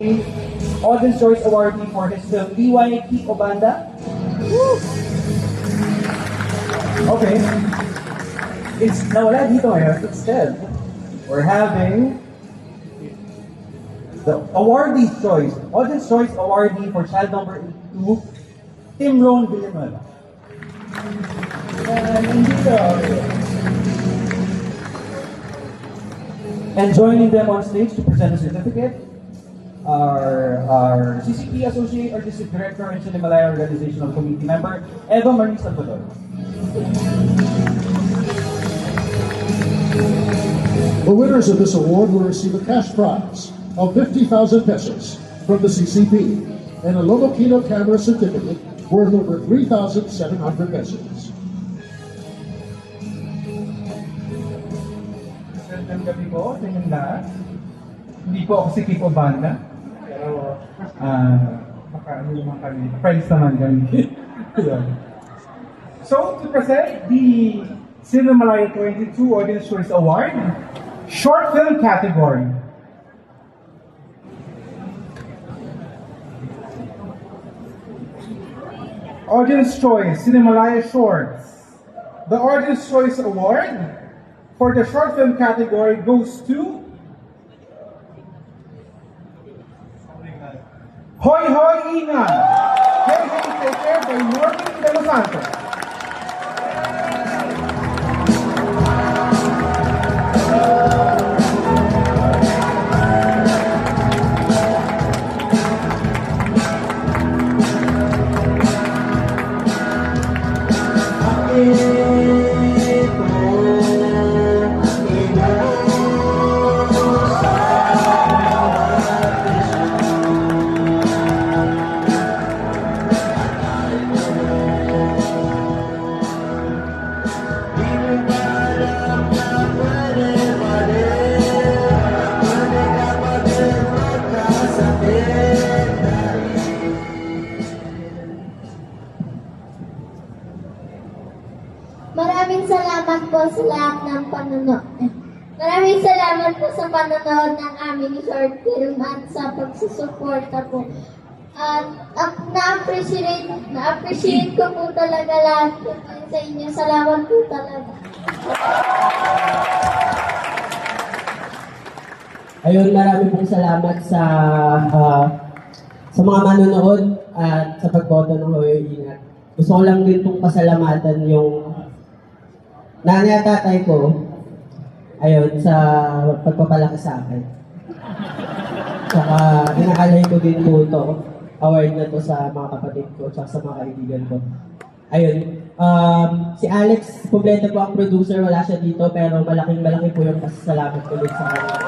Audience Choice Awardee for his film DY Kiko Banda. Okay. It's nawala dito ngayon. Instead, we're having the awardee choice, Audience Choice Awardee for child number 82, Timron Villanueva. And joining them on stage to present a certificate, our CCP Associate Artistic Director and Cinemalaya Organizational Committee member, Eva Marie Salvador. The winners of this award will receive a cash prize of 50,000 pesos from the CCP and a Lomo Kino camera certificate worth over 3,700 pesos. Magandang gabi po sa inyong lahat. Hindi po ako si Kiko Banda, pero baka ano naman kami, friends naman kami. So, to present the Cinemalaya 22 Audience Choice Award, Short Film category. Audience Choice, Cinemalaya Shorts. The Audience Choice Award for the short film category goes to Hoy Hoy Ina! Hey Hey Take Care by Norman De Los Santos. Maraming salamat po sa lahat ng panonood. Maraming salamat po sa panonood ng aming short film at sa pagsusuporta po. At na-appreciate ko po talaga lahat po sa inyo. Salamat po talaga. Ayun, marami pong salamat sa mga manonood at sa pagboto ng Hoy Ingat. Gusto ko lang din pong pasalamatan yung nanay at tatay ko, ayun, sa pagpapalaki sa akin. Saka inaalay ko din po ito, award na to sa mga kapatid ko, at sa mga kaibigan ko. Ayun, si Alex, kompleto po ang producer, wala siya dito, pero malaking-malaki po yung pasasalamat ko din sa kanya.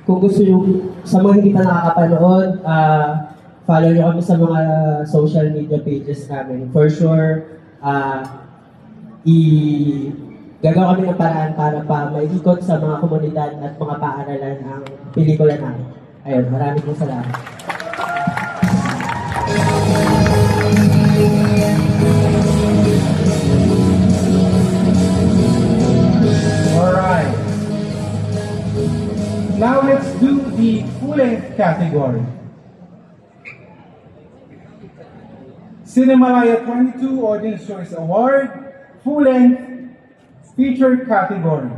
Kung gusto nyo, sa mga hindi pa nakakapanood, follow nyo kami sa mga social media pages namin. For sure, gagawa kami ng paraan para pa maikot sa mga komunidad at mga paaralan ang pelikula namin. Ayun, maraming pong salamat. Alright. Now let's do the full-length category. Cinemalaya 22 Audience Choice Award, full-length feature category.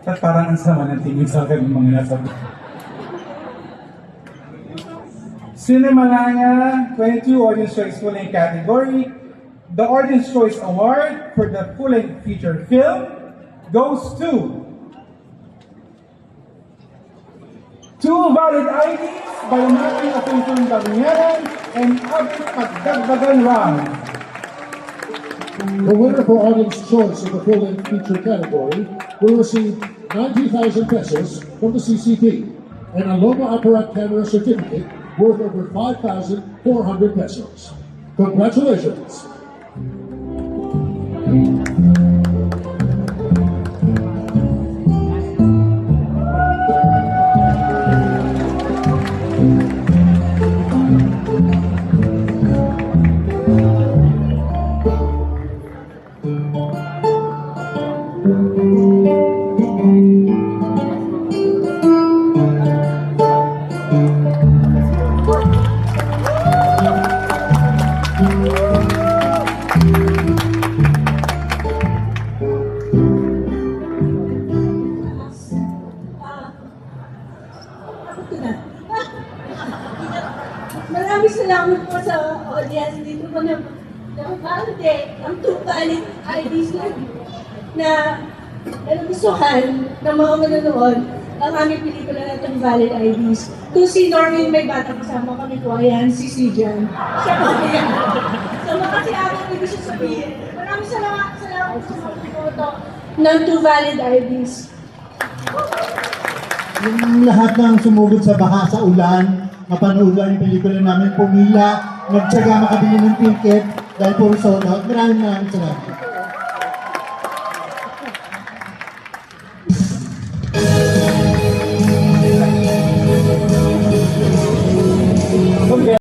At parang ang sama ng tingin sa akin ng mga nasa Cinemalaya 22 Audience Choice full-length category. The Audience Choice Award for the full-length feature film goes to Two Valid IDs by Martin Asunción Daviñanan and Abit Pagdagdagan Ram. The winner for Audience Choice in the full-length feature category will receive 90,000 pesos from the CCP and a Loma Apparat camera certificate worth over 5,400 pesos. Congratulations! Maraming salamat po sa audience. Dito po na validate ang 2 valid IDs na nagustuhan ng mga manonood ang aming pelikula na 2 valid IDs. Kung si Norman may bata kasama kami po, ayan, si Sijan. Siya po yan. So mga si Abang may gusto sabihin. Maraming salamat po sa mga piloto ng 2 valid IDs. Yung lahat ng sumugod sa baha, sa ulan, mapanood ang pelikula namin, pumila, nagtsaga makabili ng ticket dahil puro sold out. Maraming salamat.